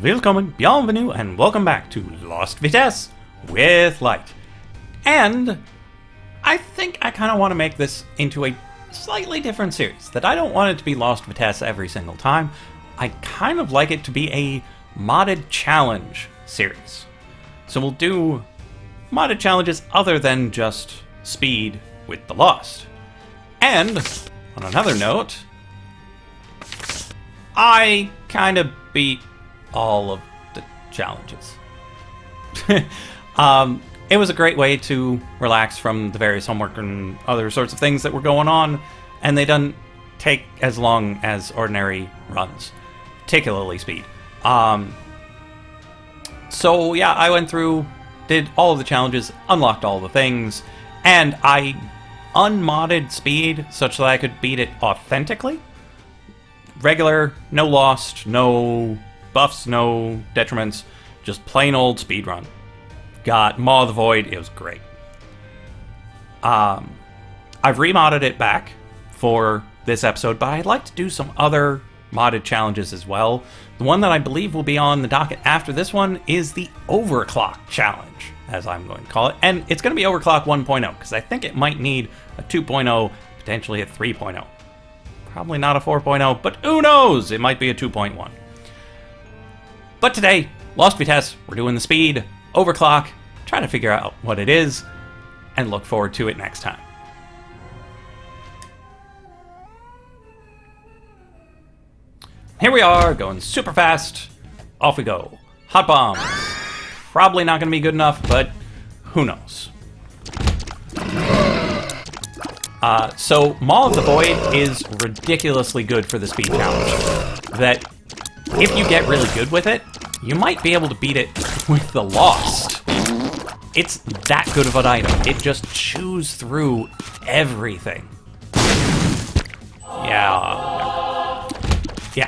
Willkommen, bienvenue, and welcome back to Lost Vitesse with Light. And I think I kind of want to make this into a slightly different series. That I don't want it to be Lost Vitesse every single time. I kind of like it to be a modded challenge series. So we'll do modded challenges other than just speed with the Lost. And on another note, I kind of beat all of the challenges. It was a great way to relax from the various homework and other sorts of things that were going on, and they didn't take as long as ordinary runs, particularly speed. So yeah, I went through, did all of the challenges, unlocked all the things, and I unmodded speed such that I could beat it authentically. Regular, no lost, no buffs, no detriments, just plain old speedrun. Got Maw of the Void, it was great. I've remodded it back for this episode, but I'd like to do some other modded challenges as well. The one that I believe will be on the docket after this one is the Overclock Challenge, as I'm going to call it. And it's going to be Overclock 1.0, because I think it might need a 2.0, potentially a 3.0. Probably not a 4.0, but who knows? It might be a 2.1. But today, Lost Vitesse, we're doing the speed, overclock, trying to figure out what it is, and look forward to it next time. Here we are, going super fast. Off we go. Hot bombs. Probably not going to be good enough, but who knows? So, Maw of the Void is ridiculously good for the speed challenge. That, if you get really good with it, you might be able to beat it with the Lost. It's that good of an item. It just chews through everything. Yeah,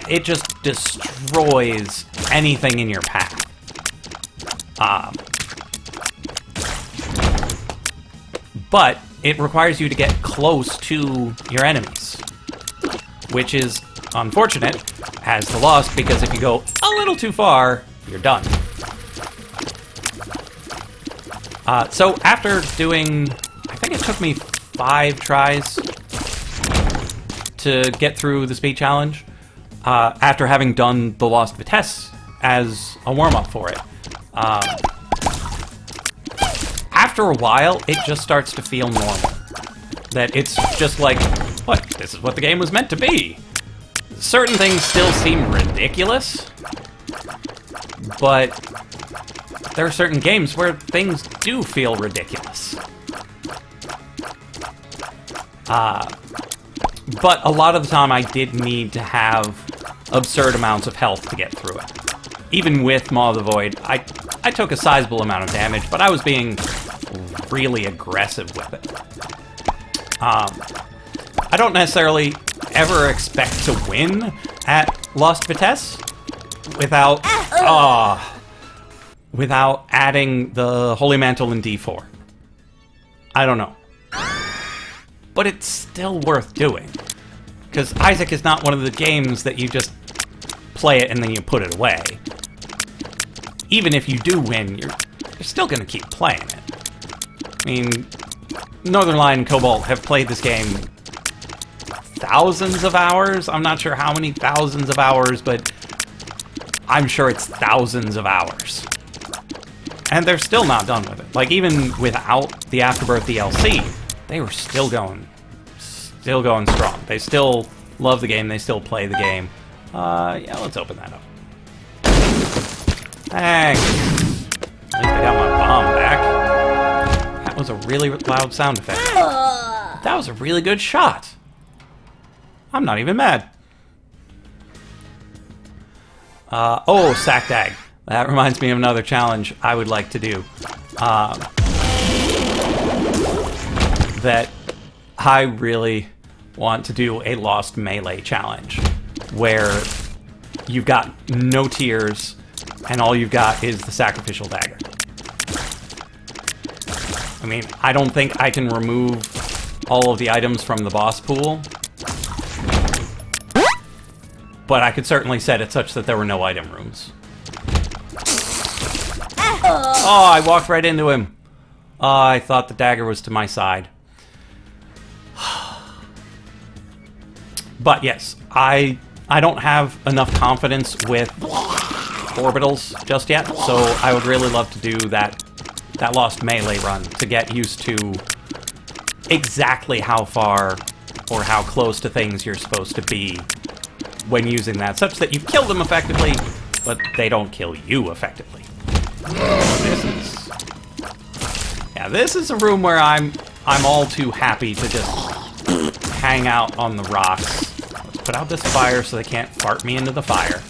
it just destroys anything in your path. But it requires you to get close to your enemies, which is unfortunate as the Lost, because if you go a little too far, you're done. So after doing, I think it took me 5 tries to get through the speed challenge, after having done the Lost Vitesse as a warm-up for it. After a while, it just starts to feel normal. That it's just like, what? This is what the game was meant to be. Certain things still seem ridiculous, but there are certain games where things do feel ridiculous. But a lot of the time I did need to have absurd amounts of health to get through it. Even with Maw of the Void, I took a sizable amount of damage, but I was being really aggressive with it. I don't necessarily ever expect to win at Lost Vitesse without adding the Holy Mantle in D4. I don't know. But it's still worth doing. Because Isaac is not one of the games that you just play it and then you put it away. Even if you do win, you're still going to keep playing it. I mean, Northern Lion and Cobalt have played this game thousands of hours. I'm not sure how many thousands of hours, but I'm sure it's thousands of hours. And they're still not done with it. Like, even without the Afterbirth DLC, they were still going strong. They still love the game. They still play the game. Yeah, let's open that up. Thanks. At least I got my bomb back. That was a really loud sound effect. That was a really good shot. I'm not even mad. Oh, Sack Dag. That reminds me of another challenge I would like to do. That I really want to do a Lost Melee challenge, where you've got no tears, and all you've got is the sacrificial dagger. I mean, I don't think I can remove all of the items from the boss pool, but I could certainly set it such that there were no item rooms. Oh, I walked right into him. I thought the dagger was to my side. But yes, I don't have enough confidence with orbitals just yet, so I would really love to do that Lost Melee run to get used to exactly how far or how close to things you're supposed to be when using that, such that you kill them effectively, but they don't kill you effectively. This is a room where I'm all too happy to just hang out on the rocks. Let's put out this fire so they can't fart me into the fire.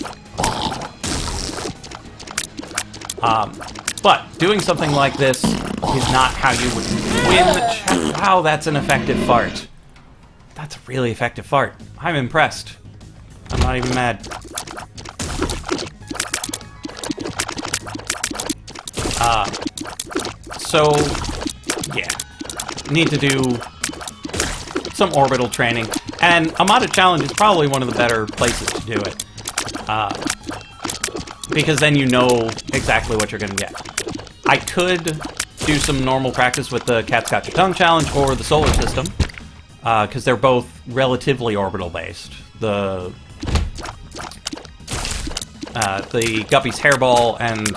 But doing something like this is not how you would win the challenge. Wow, that's an effective fart. That's a really effective fart. I'm impressed. I'm not even mad. So, yeah. Need to do some orbital training. And a modded challenge is probably one of the better places to do it. Because then you know exactly what you're going to get. I could do some normal practice with the Cat's Got Your Tongue challenge or the solar system. Because they're both relatively orbital based. The Guppy's hairball and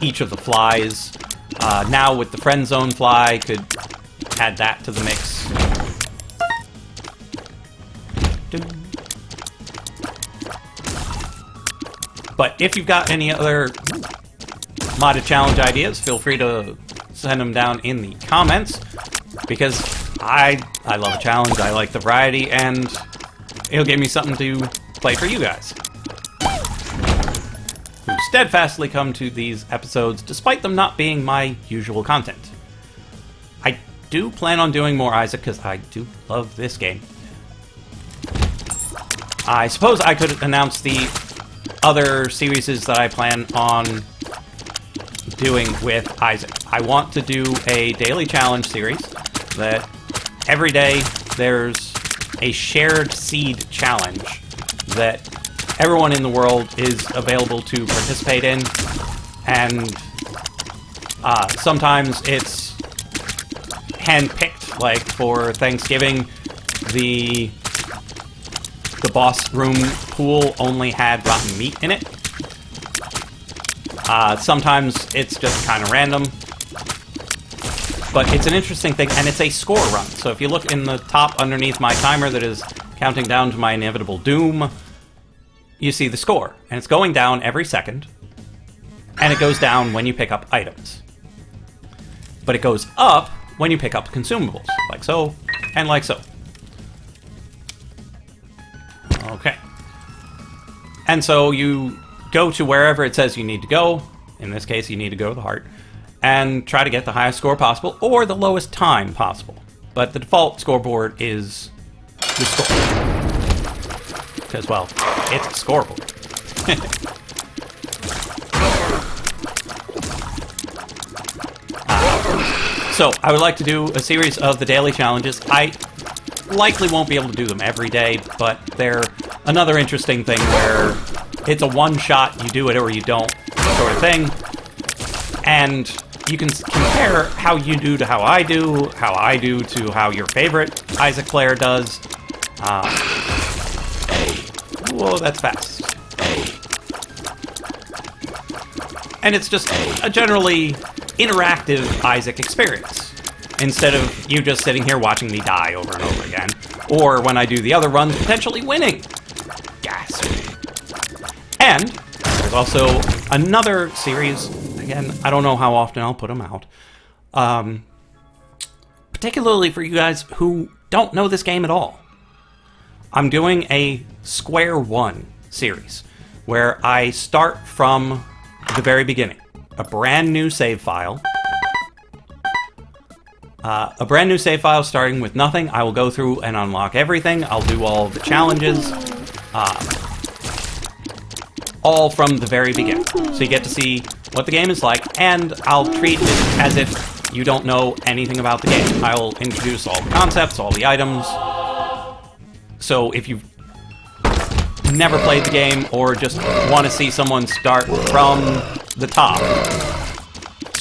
each of the flies. Now with the friend zone fly, could add that to the mix. But if you've got any other modded challenge ideas, feel free to send them down in the comments, because I love a challenge, I like the variety, and it'll give me something to play for you guys, who steadfastly come to these episodes despite them not being my usual content. I do plan on doing more Isaac, because I do love this game. I suppose I could announce the other series that I plan on doing with Isaac. I want to do a daily challenge series that every day there's a shared seed challenge that everyone in the world is available to participate in, and sometimes it's hand-picked, like for Thanksgiving, the boss room pool only had rotten meat in it. Sometimes it's just kind of random. But it's an interesting thing, and it's a score run. So if you look in the top underneath my timer that is counting down to my inevitable doom, you see the score. And it's going down every second. And it goes down when you pick up items. But it goes up when you pick up consumables. Like so, and like so. Okay. And so you go to wherever it says you need to go. In this case, you need to go to the heart. And try to get the highest score possible, or the lowest time possible. But the default scoreboard is the score. Because, well, it's a scoreboard. So, I would like to do a series of the daily challenges. I likely won't be able to do them every day, but they're another interesting thing where it's a one-shot, you do it or you don't sort of thing. And you can compare how you do to how I do to how your favorite Isaac player does. Whoa, that's fast. And it's just a generally interactive Isaac experience, instead of you just sitting here watching me die over and over again. Or when I do the other runs, potentially winning. Gasp. And there's also another series. Again, I don't know how often I'll put them out. Particularly for you guys who don't know this game at all. I'm doing a Square One series, where I start from the very beginning. A brand new save file. A brand new save file starting with nothing. I will go through and unlock everything. I'll do all of the challenges. All from the very beginning. So you get to see what the game is like, and I'll treat it as if you don't know anything about the game. I will introduce all the concepts, all the items. So if you've never played the game, or just want to see someone start from the top,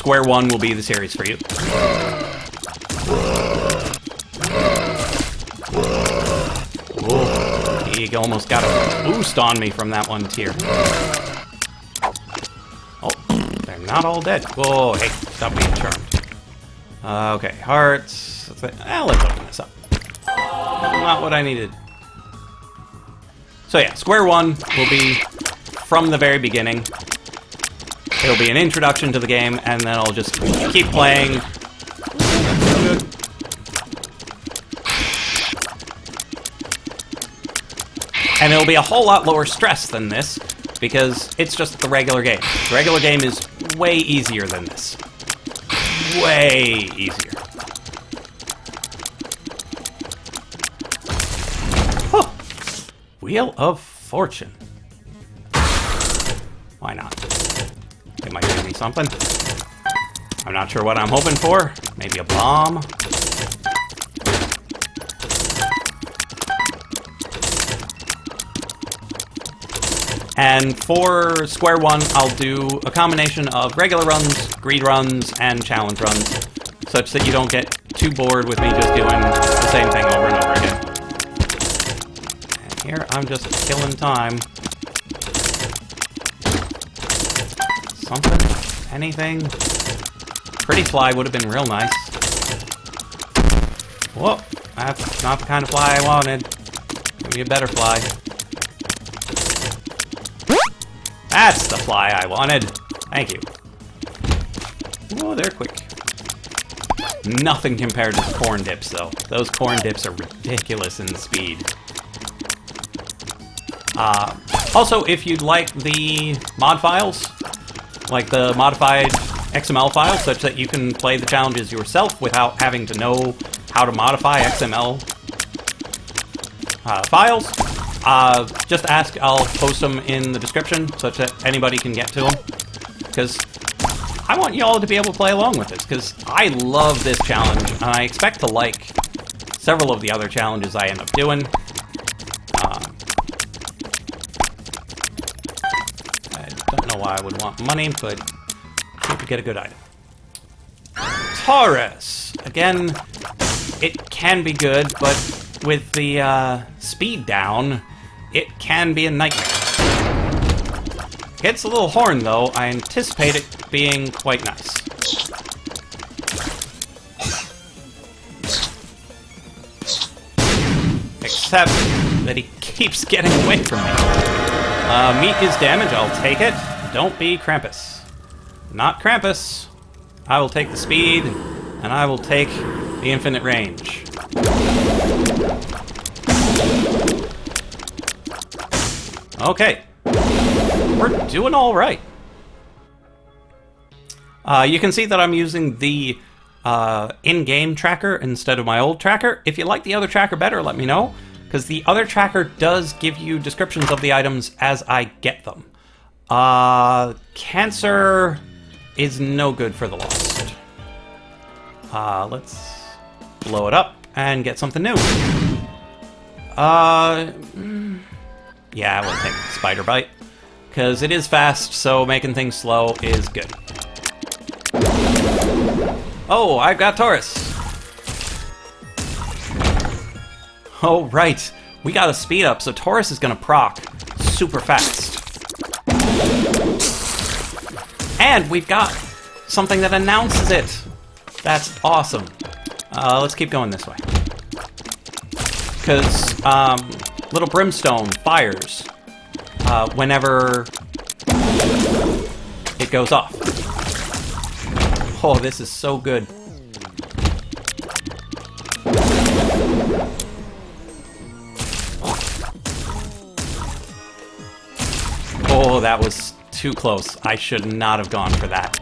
square one will be the series for you. Whoa, he almost got a boost on me from that one tier. Oh, they're not all dead. Whoa, hey, stop being charmed. Okay, hearts. Let's open this up. Not what I needed. So yeah, square one will be from the very beginning. It'll be an introduction to the game, and then I'll just keep playing. And it'll be a whole lot lower stress than this, because it's just the regular game. The regular game is way easier than this. Way easier. Huh. Wheel of Fortune. Why not? It might give me something. I'm not sure what I'm hoping for. Maybe a bomb. And for square one, I'll do a combination of regular runs, greed runs, and challenge runs, such that you don't get too bored with me just doing the same thing over and over again. And here, I'm just killing time. Something? Anything? Pretty fly would have been real nice. Whoa, that's not the kind of fly I wanted. Give me a better fly. That's the fly I wanted. Thank you. Oh, they're quick. Nothing compared to the corn dips, though. Those corn dips are ridiculous in speed. Also, if you'd like the mod files, like the modified XML files, such that you can play the challenges yourself without having to know how to modify XML files, just ask. I'll post them in the description such that anybody can get to them. Because I want you all to be able to play along with this, because I love this challenge, and I expect to like several of the other challenges I end up doing. I don't know why I would want money, but you could get a good item. Taurus! Again, it can be good, but with the speed down, it can be a nightmare. Gets a little horn, though. I anticipate it being quite nice. Except that he keeps getting away from me. Meat is damage, I'll take it. Don't be Krampus. Not Krampus. I will take the speed, and I will take the infinite range. Okay. We're doing all right. You can see that I'm using the in-game tracker instead of my old tracker. If you like the other tracker better, let me know, because the other tracker does give you descriptions of the items as I get them. Cancer is no good for the Lost. Let's blow it up and get something new. Yeah, we'll take Spider Bite, because it is fast, so making things slow is good. Oh, I've got Taurus. Oh, right. We got a speed up, so Taurus is going to proc super fast. And we've got something that announces it. That's awesome. Let's keep going this way. Because little brimstone fires whenever it goes off. Oh, this is so good. Oh, that was too close. I should not have gone for that.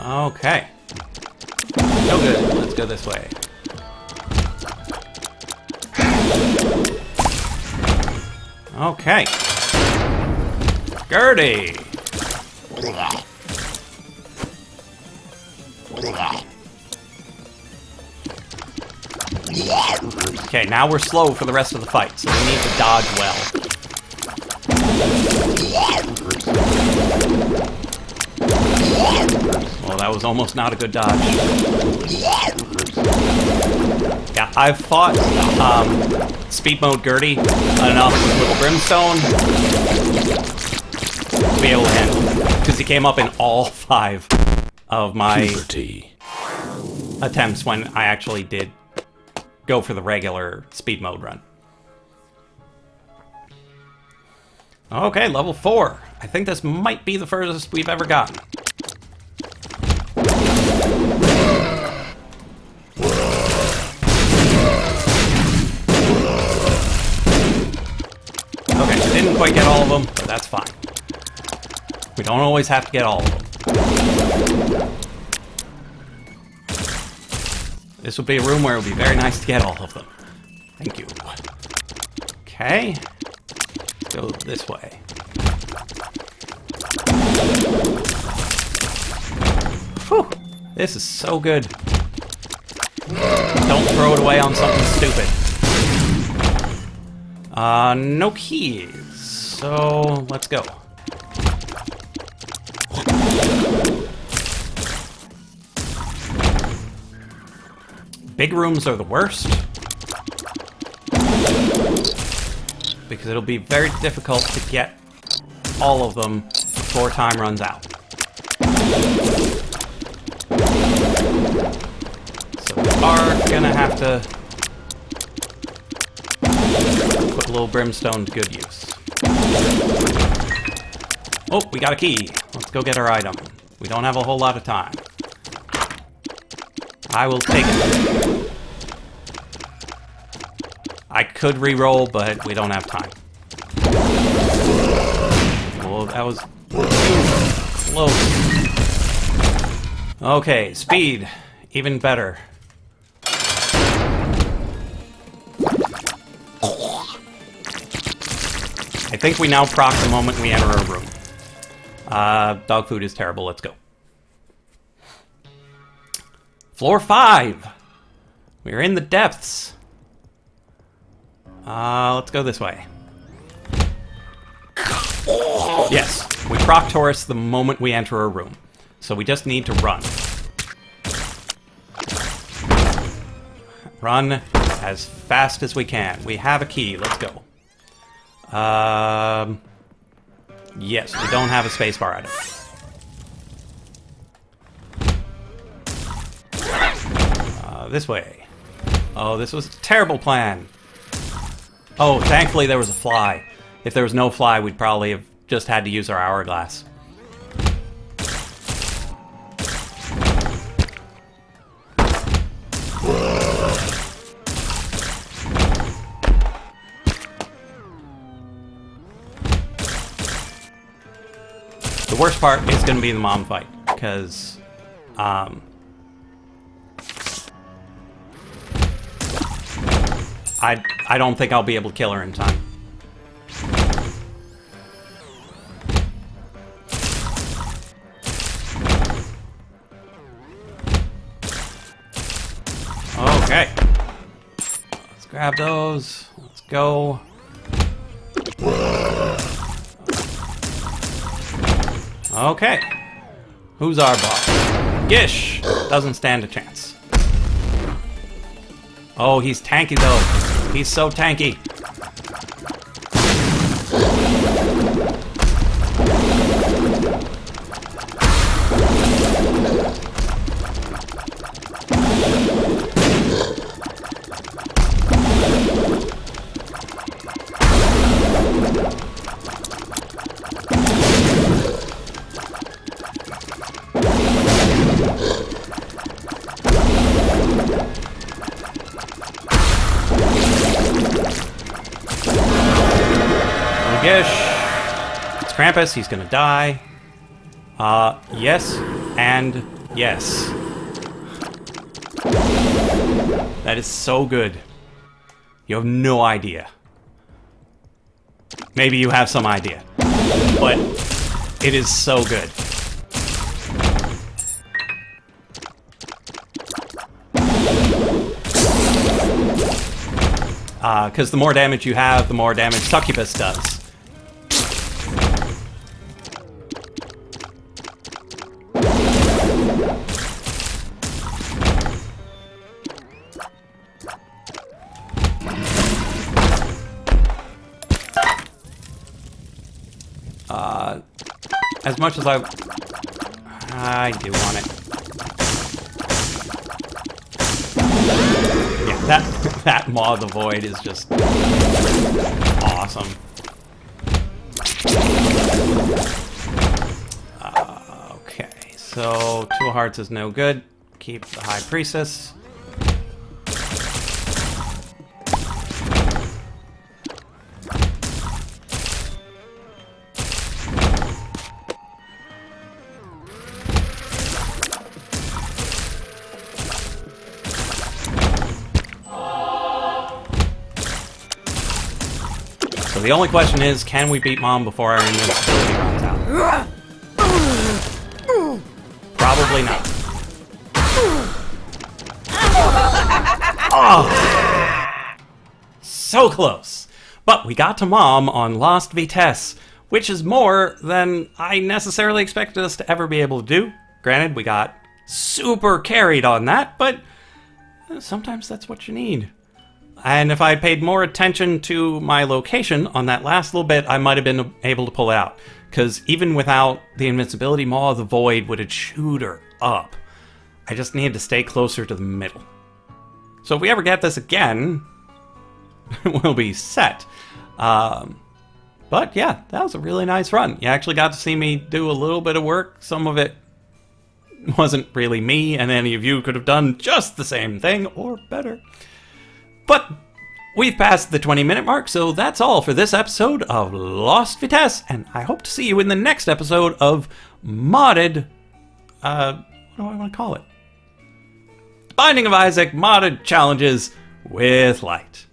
Okay. No good. Let's go this way. Okay. Gertie! Okay, now we're slow for the rest of the fight, so we need to dodge well. Well, that was almost not a good dodge. Yeah, I've fought speed mode Gertie enough with Little Brimstone to be able to handle it. Because he came up in all 5 of my attempts when I actually did go for the regular speed mode run. Okay, level 4. I think this might be the furthest we've ever gotten. Okay, didn't quite get all of them, but that's fine. We don't always have to get all of them. This would be a room where it would be very nice to get all of them. Thank you. Okay. Let's go this way. Whew. This is so good. Don't throw it away on something stupid. No keys. So, let's go. Big rooms are the worst, because it'll be very difficult to get all of them before time runs out. So we are gonna have to put a little brimstone to good use. Oh, we got a key. Let's go get our item. We don't have a whole lot of time. I will take it. I could re-roll, but we don't have time. Well, that was close. Okay, speed. Even better. I think we now proc the moment we enter a room. Dog food is terrible. Let's go. Floor 5. We're in the depths. Let's go this way. Yes, we proc Taurus the moment we enter a room. So we just need to run. Run as fast as we can. We have a key. Let's go. Yes, we don't have a spacebar item. This way. Oh, this was a terrible plan. Oh, thankfully there was a fly. If there was no fly, we'd probably have just had to use our hourglass. The worst part is going to be the mom fight, because I don't think I'll be able to kill her in time. Okay. Let's grab those. Let's go. Okay. Who's our boss? Gish! Doesn't stand a chance. Oh, he's tanky though. He's so tanky. It's Krampus, he's gonna die. Yes, and yes. That is so good. You have no idea. Maybe you have some idea. But it is so good. Because the more damage you have, the more damage Succubus does. as much as I do want it. Yeah, that Maw of the Void is just awesome. Okay, so 2 hearts is no good. Keep the High Priestess. So the only question is, can we beat Mom before our invincibility runs out? Probably not. Oh, so close. But we got to Mom on Lost Vitesse, which is more than I necessarily expected us to ever be able to do. Granted, we got super carried on that, but sometimes that's what you need. And if I had paid more attention to my location on that last little bit, I might have been able to pull it out. Because even without the invincibility, Maw of the Void would have chewed her up. I just needed to stay closer to the middle. So if we ever get this again, we'll be set. But yeah, that was a really nice run. You actually got to see me do a little bit of work. Some of it wasn't really me, and any of you could have done just the same thing, or better. But we've passed the 20-minute mark, so that's all for this episode of Lost Vitesse, and I hope to see you in the next episode of modded, what do I want to call it? Binding of Isaac modded challenges with light.